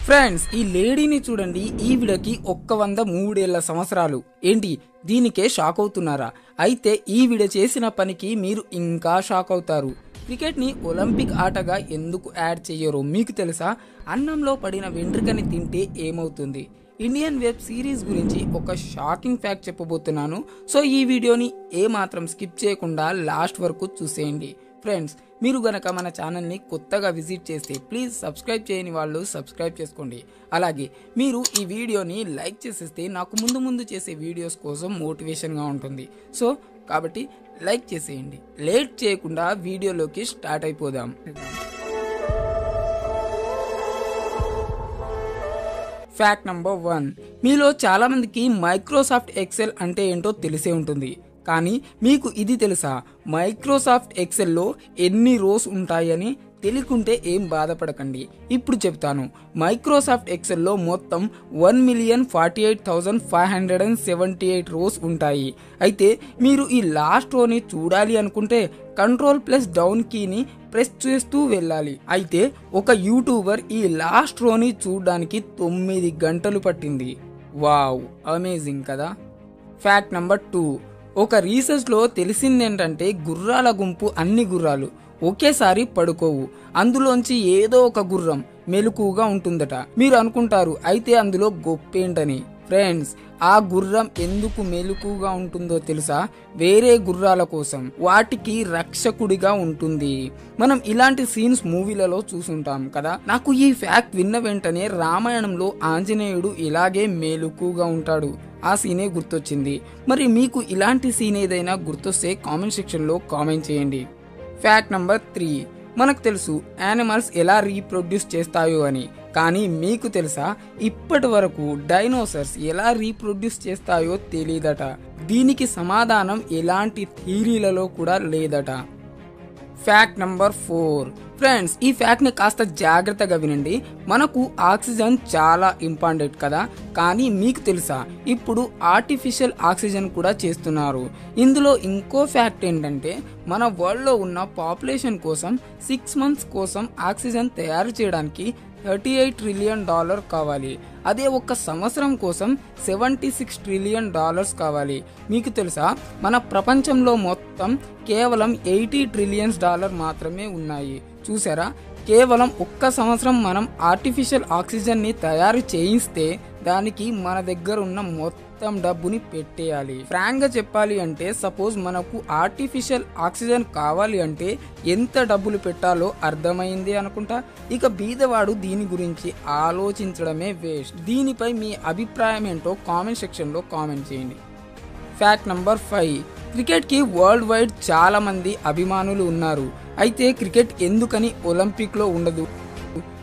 Friends, ఈ లేడీని చూడండి. ఈవిడకి 103 సంవత్సరాలు. ఏంటి, దీనికే షాక్ అవుతున్నారా? అయితే ఈవిడ చేసిన పనికి మీరు ఇంకా షాక్ అవుతారు. క్రికెట్ని ఒలింపిక్ ఆటగా ఎందుకు యాడ్ చెయ్యరో మీకు తెలుసా? అన్నంలో పడిన వెంట్రుకని తింటే ఏమవుతుంది? ఇండియన్ వెబ్ సిరీస్ గురించి ఒక షాకింగ్ ఫ్యాక్ట్ చెప్పబోతున్నాను. సో ఈ వీడియోని ఏమాత్రం స్కిప్ చేయకుండా లాస్ట్ వరకు చూసేయండి. ఫ్రెండ్స్, మీరు గనక మన ఛానల్ని కొత్తగా విజిట్ చేస్తే ప్లీజ్ సబ్స్క్రైబ్ చేయని వాళ్ళు సబ్స్క్రైబ్ చేసుకోండి. అలాగే మీరు ఈ వీడియోని లైక్ చేసేస్తే నాకు ముందు చేసే వీడియోస్ కోసం మోటివేషన్గా ఉంటుంది. సో కాబట్టి లైక్ చేసేయండి. లేట్ చేయకుండా వీడియోలోకి స్టార్ట్ అయిపోదాం. Fact number 1. మీలో చాలామందికి మైక్రోసాఫ్ట్ ఎక్సెల్ అంటే ఏంటో తెలిసే ఉంటుంది. కానీ మీకు ఇది తెలుసా? మైక్రోసాఫ్ట్ ఎక్సెల్లో ఎన్ని రోస్ ఉంటాయని? తెలియకుంటే ఏం బాధపడకండి, ఇప్పుడు చెప్తాను. మైక్రోసాఫ్ట్ ఎక్సెల్లో మొత్తం 1,48,578 రోస్ ఉంటాయి. అయితే మీరు ఈ లాస్ట్ రోని చూడాలి అనుకుంటే Ctrl+డౌన్ కీని ప్రెస్ చేస్తూ వెళ్ళాలి. అయితే ఒక యూట్యూబర్ ఈ లాస్ట్ రోని చూడడానికి 9 గంటలు పట్టింది. వావ్, అమేజింగ్ కదా. Fact number 2. ఒక రీసెర్చ్లో తెలిసిందేంటంటే గుర్రాల గుంపు అన్ని గుర్రాలు ఒకేసారి పడుకోవు. అందులోంచి ఏదో ఒక గుర్రం మెలకుగా ఉంటుందట. మీరు అనుకుంటారు అయితే అందులో గొప్పేంటని. ఫ్రెండ్స్, ఆ గుర్రం ఎందుకు మెలకుగా ఉంటుందో తెలుసా? వేరే గుర్రాల కోసం, వాటికి రక్షకుడిగా ఉంటుంది. మనం ఇలాంటి సీన్స్ మూవీలలో చూసుంటాం కదా. నాకు ఈ ఫ్యాక్ట్ విన్న వెంటనే రామాయణంలో ఆంజనేయుడు ఇలాగే మెలకుగా ఉంటాడు. ఆ సీనే గుర్తొచ్చింది. మరి మీకు ఇలాంటి సీన్ ఏదైనా గుర్తొస్తే కామెంట్ సెక్షన్లో కామెంట్ చేయండి. Fact number 3. మనకు తెలుసు యానిమల్స్ ఎలా రీప్రొడ్యూస్ చేస్తాయో అని. కానీ మీకు తెలుసా, ఇప్పటి వరకు డైనోసార్స్ ఎలా రీప్రొడ్యూస్ చేస్తాయో తెలియదట. దీనికి సమాధానం ఎలాంటి థియరీలలో కూడా లేదట. Fact number 4. ఫ్రెండ్స్, ఈ ఫ్యాక్ట్ని కాస్త జాగ్రత్తగా వినండి. మనకు ఆక్సిజన్ చాలా ఇంపార్టెంట్ కదా. కానీ మీకు తెలుసా, ఇప్పుడు ఆర్టిఫిషియల్ ఆక్సిజన్ కూడా చేస్తున్నారు. ఇందులో ఇంకో ఫ్యాక్ట్ ఏంటంటే మన వరల్డ్లో ఉన్న పాపులేషన్ కోసం 6 months కోసం ఆక్సిజన్ తయారు చేయడానికి $38 ట్రిలియన్ కావాలి. అదే ఒక్క సంవత్సరం కోసం $76 ట్రిలియన్ కావాలి. మీకు తెలుసా, మన ప్రపంచంలో మొత్తం కేవలం $80 ట్రిలియన్స్ మాత్రమే ఉన్నాయి. చూసారా, కేవలం ఒక్క సంవత్సరం మనం ఆర్టిఫిషియల్ ఆక్సిజన్ని తయారు చేయిస్తే దానికి మన దగ్గర ఉన్న మొత్తం డబ్బుని పెట్టేయాలి. ఫ్రాంక్ గా చెప్పాలి అంటే సపోజ్ మనకు ఆర్టిఫిషియల్ ఆక్సిజన్ కావాలి అంటే ఎంత డబ్బులు పెట్టాలో అర్థమైంది అనుకుంటా. ఇక బీదవాడు దీని గురించి ఆలోచించడమే వేస్ట్. దీనిపై మీ అభిప్రాయం ఏంటో కామెంట్ సెక్షన్లో కామెంట్ చేయండి. Fact number 5. క్రికెట్కి వరల్డ్ వైడ్ చాలా మంది అభిమానులు ఉన్నారు. అయితే క్రికెట్ ఎందుకని ఒలింపిక్లో ఉండదు?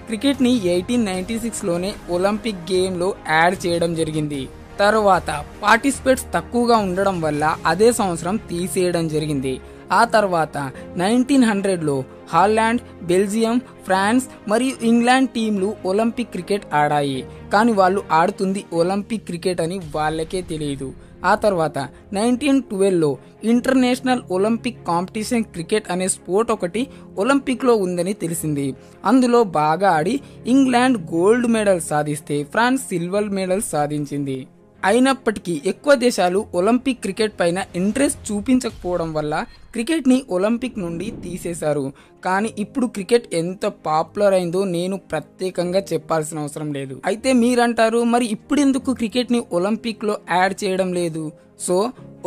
క్రికెట్ని 1896లోనే ఒలింపిక్ గేమ్లో యాడ్ చేయడం జరిగింది. తర్వాత పార్టిసిపేట్స్ తక్కువగా ఉండడం వల్ల అదే సంవత్సరం తీసేయడం జరిగింది. ఆ తర్వాత 1900లో హాలాండ్, బెల్జియం, ఫ్రాన్స్ మరియు ఇంగ్లాండ్ టీంలు ఒలింపిక్ క్రికెట్ ఆడాయి. కానీ వాళ్ళు ఆడుతుంది ఒలింపిక్ క్రికెట్ అని వాళ్ళకే తెలియదు. ఆ తర్వాత 1912లో ఇంటర్నేషనల్ ఒలింపిక్ కాంపిటీషన్ క్రికెట్ అనే స్పోర్ట్ ఒకటి ఒలింపిక్లో ఉందని తెలిసింది. అందులో బాగా ఆడి ఇంగ్లాండ్ గోల్డ్ మెడల్ సాధిస్తే ఫ్రాన్స్ సిల్వర్ మెడల్ సాధించింది. అయినప్పటికీ ఎక్కువ దేశాలు ఒలింపిక్ క్రికెట్ పైన ఇంట్రెస్ట్ చూపించకపోవడం వల్ల క్రికెట్ని ఒలింపిక్ నుండి తీసేశారు. కానీ ఇప్పుడు క్రికెట్ ఎంత పాపులర్ అయిందో నేను ప్రత్యేకంగా చెప్పాల్సిన అవసరం లేదు. అయితే మీరంటారు, మరి ఇప్పుడెందుకు క్రికెట్ని ఒలింపిక్లో యాడ్ చేయడం లేదు? సో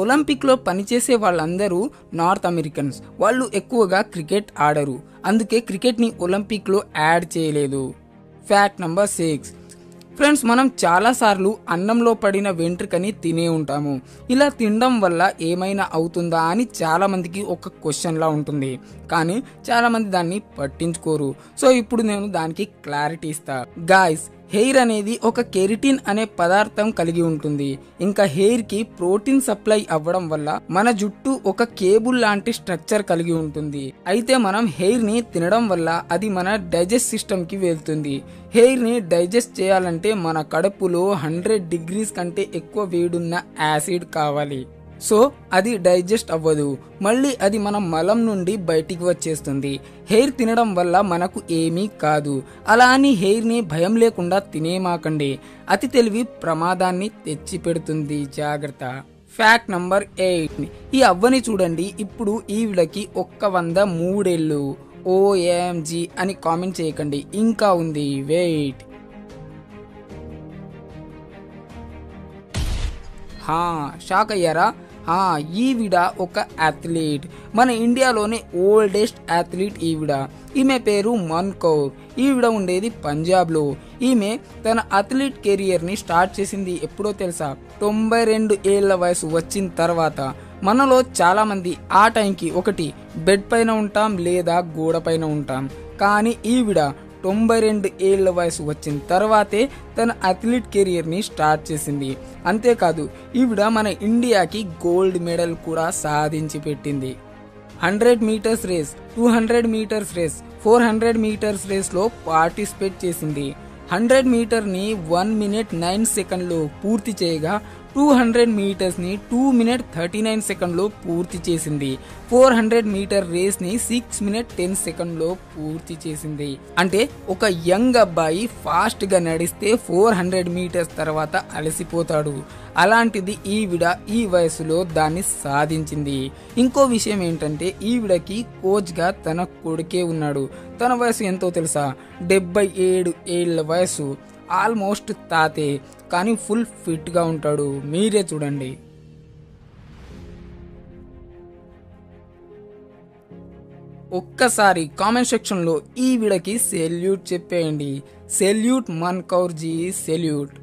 ఒలింపిక్లో పనిచేసే వాళ్ళందరూ నార్త్ అమెరికన్స్. వాళ్ళు ఎక్కువగా క్రికెట్ ఆడరు. అందుకే క్రికెట్ని ఒలింపిక్లో యాడ్ చేయలేదు. Fact number 6. ఫ్రెండ్స్, మనం చాలాసార్లు అన్నంలో పడిన వెంట్రుకని తినే ఉంటాము. ఇలా తినడం వల్ల ఏమైనా అవుతుందా అని చాలామందికి ఒక క్వశ్చన్లా ఉంటుంది. కానీ చాలామంది దాన్ని పట్టించుకోరు. సో ఇప్పుడు నేను దానికి క్లారిటీ ఇస్తా. గాయ్స్, హెయిర్ అనేది ఒక కెరటిన్ అనే పదార్థం కలిగి ఉంటుంది. ఇంకా హెయిర్ కి ప్రోటీన్ సప్లై అవ్వడం వల్ల మన జుట్టు ఒక కేబుల్ లాంటి స్ట్రక్చర్ కలిగి ఉంటుంది. అయితే మనం హెయిర్ ని తినడం వల్ల అది మన డైజెస్ట్ సిస్టమ్ కి వెళ్తుంది. హెయిర్ ని డైజెస్ట్ చేయాలంటే మన కడుపులో 100 degrees కంటే ఎక్కువ వేడున్న యాసిడ్ కావాలి. సో అది డైజెస్ట్ అవ్వదు, మళ్ళీ అది మన మలం నుండి బయటికి వచ్చేస్తుంది. హెయిర్ తినడం వల్ల మనకు ఏమీ కాదు. అలా అని హెయిర్ని భయం లేకుండా తినేమాకండి. అతి తెలివి ప్రమాదాన్ని తెచ్చి పెడుతుంది, జాగ్రత్త. Fact number 8. ఈ అవ్వని చూడండి, ఇప్పుడు ఈవిడకి 103 ఏళ్ళు. OMG అని కామెంట్ చేయకండి, ఇంకా ఉంది, వెయిట్. షాక్ అయ్యారా? ఈవిడ ఒక అథ్లీట్, మన ఇండియాలోనే ఓల్డెస్ట్ అథ్లీట్ ఈవిడ. ఈమె పేరు మన్ కౌర్. ఈవిడ ఉండేది పంజాబ్లో. ఈమె తన అథ్లీట్ కెరియర్ని స్టార్ట్ చేసింది ఎప్పుడో తెలుసా? 92 ఏళ్ల వయసు వచ్చిన తర్వాత. మనలో చాలా మంది ఆ టైంకి ఒకటి బెడ్ పైన ఉంటాం లేదా గోడ పైన ఉంటాం, కానీ ఈవిడ 92 ఏళ్ల వయసు వచ్చిన తర్వాతే తన అథ్లీట్ కెరియర్ని స్టార్ట్ చేసింది. అంతేకాదు, ఈవిడ మన ఇండియాకి గోల్డ్ మెడల్ కూడా సాధించి పెట్టింది. 100 metres race, 200 metres race, 400 metres రేస్లో పార్టిసిపేట్ చేసింది. 100 మీటర్ని 1 మినిట్ 9 సెకండ్లో పూర్తి చేయగా 200 మీటర్స్ని 2 మినిట్ 39 సెకండ్లో పూర్తి చేసింది. 400 మీటర్ రేస్ని 6 మినిట్ 10 సెకండ్లో పూర్తి చేసింది. అంటే ఒక యంగ్ అబ్బాయి ఫాస్ట్గా నడిస్తే 400 మీటర్స్ తర్వాత అలసిపోతాడు. అలాంటిది ఈవిడ ఈ వయసులో దాన్ని సాధించింది. ఇంకో విషయం ఏంటంటే, ఈవిడకి కోచ్గా తన కొడుకే ఉన్నాడు. తన వయసు ఎంతో తెలుసా? 77 ఏళ్ల వయసు. ఆల్మోస్ట్ తాతే, కానీ ఫుల్ ఫిట్గా ఉంటాడు. మీరే చూడండి. ఒక్కసారి కామెంట్ సెక్షన్లో ఈవిడకి సెల్యూట్ చెప్పేయండి. Salute Man Kaur ji, salute.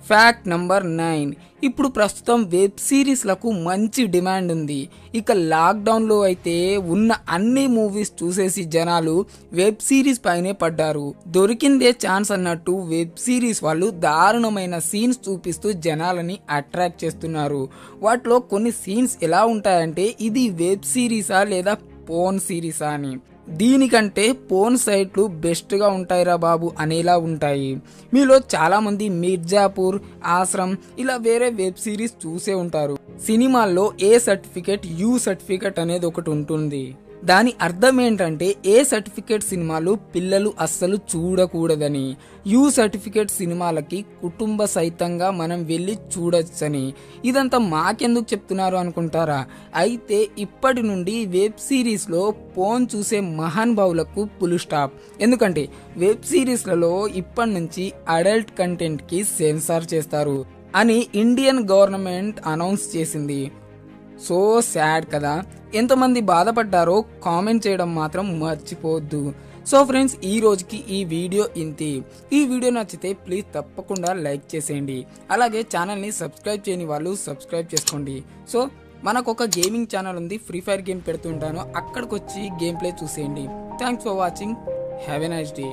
Fact number 9. ఇప్పుడు ప్రస్తుతం వెబ్ సిరీస్లకు మంచి డిమాండ్ ఉంది. ఇక లాక్డౌన్లో అయితే ఉన్న అన్ని మూవీస్ చూసేసి జనాలు వెబ్ సిరీస్ పైనే పడ్డారు. దొరికిందే ఛాన్స్ అన్నట్టు వెబ్ సిరీస్ వాళ్ళు దారుణమైన సీన్స్ చూపిస్తూ జనాలని అట్రాక్ట్ చేస్తున్నారు. వాటిలో కొన్ని సీన్స్ ఎలా ఉంటాయంటే, ఇది వెబ్ సిరీసా లేదా పోర్న్ సిరీసా అని. దీనికంటే పోర్న్ సైట్లు బెస్ట్గా ఉంటాయిరా బాబు అనేలా ఉంటాయి. మీలో చాలామంది మిర్జాపూర్, ఆశ్రమ్ ఇలా వేరే వెబ్ సిరీస్ చూసే ఉంటారు. సినిమాల్లో ఏ సర్టిఫికేట్, యూ సర్టిఫికేట్ అనేది ఒకటి ఉంటుంది. దాని అర్థం ఏంటంటే, ఏ సర్టిఫికేట్ సినిమాలు పిల్లలు అస్సలు చూడకూడదని, యూ సర్టిఫికేట్ సినిమాలకి కుటుంబ సహితంగా మనం వెళ్ళి చూడొచ్చని. ఇదంతా మాకెందుకు చెప్తున్నారు అనుకుంటారా? అయితే ఇప్పటి నుండి వెబ్ సిరీస్లో పోర్న్ చూసే మహానుభావులకు ఫుల్ స్టాప్. ఎందుకంటే వెబ్ సిరీస్లలో ఇప్పటి నుంచి అడల్ట్ కంటెంట్కి సెన్సార్ చేస్తారు అని ఇండియన్ గవర్నమెంట్ అనౌన్స్ చేసింది. సో సాడ్ కదా. ఎంతమంది బాధపడ్డారో కామెంట్ చేయడం మాత్రం మర్చిపోవద్దు. సో ఫ్రెండ్స్, ఈ రోజుకి ఈ వీడియో ఇంతే. ఈ వీడియో నచ్చితే ప్లీజ్ తప్పకుండా లైక్ చేసేయండి. అలాగే ఛానల్ని సబ్స్క్రైబ్ చేయని వాళ్ళు సబ్స్క్రైబ్ చేసుకోండి. సో మనకు ఒక గేమింగ్ ఛానల్ ఉంది, ఫ్రీ ఫైర్ గేమ్ పెడుతుంటాను, అక్కడికి వచ్చి గేమ్ ప్లే చూసేయండి. Thanks for watching. Have a nice day.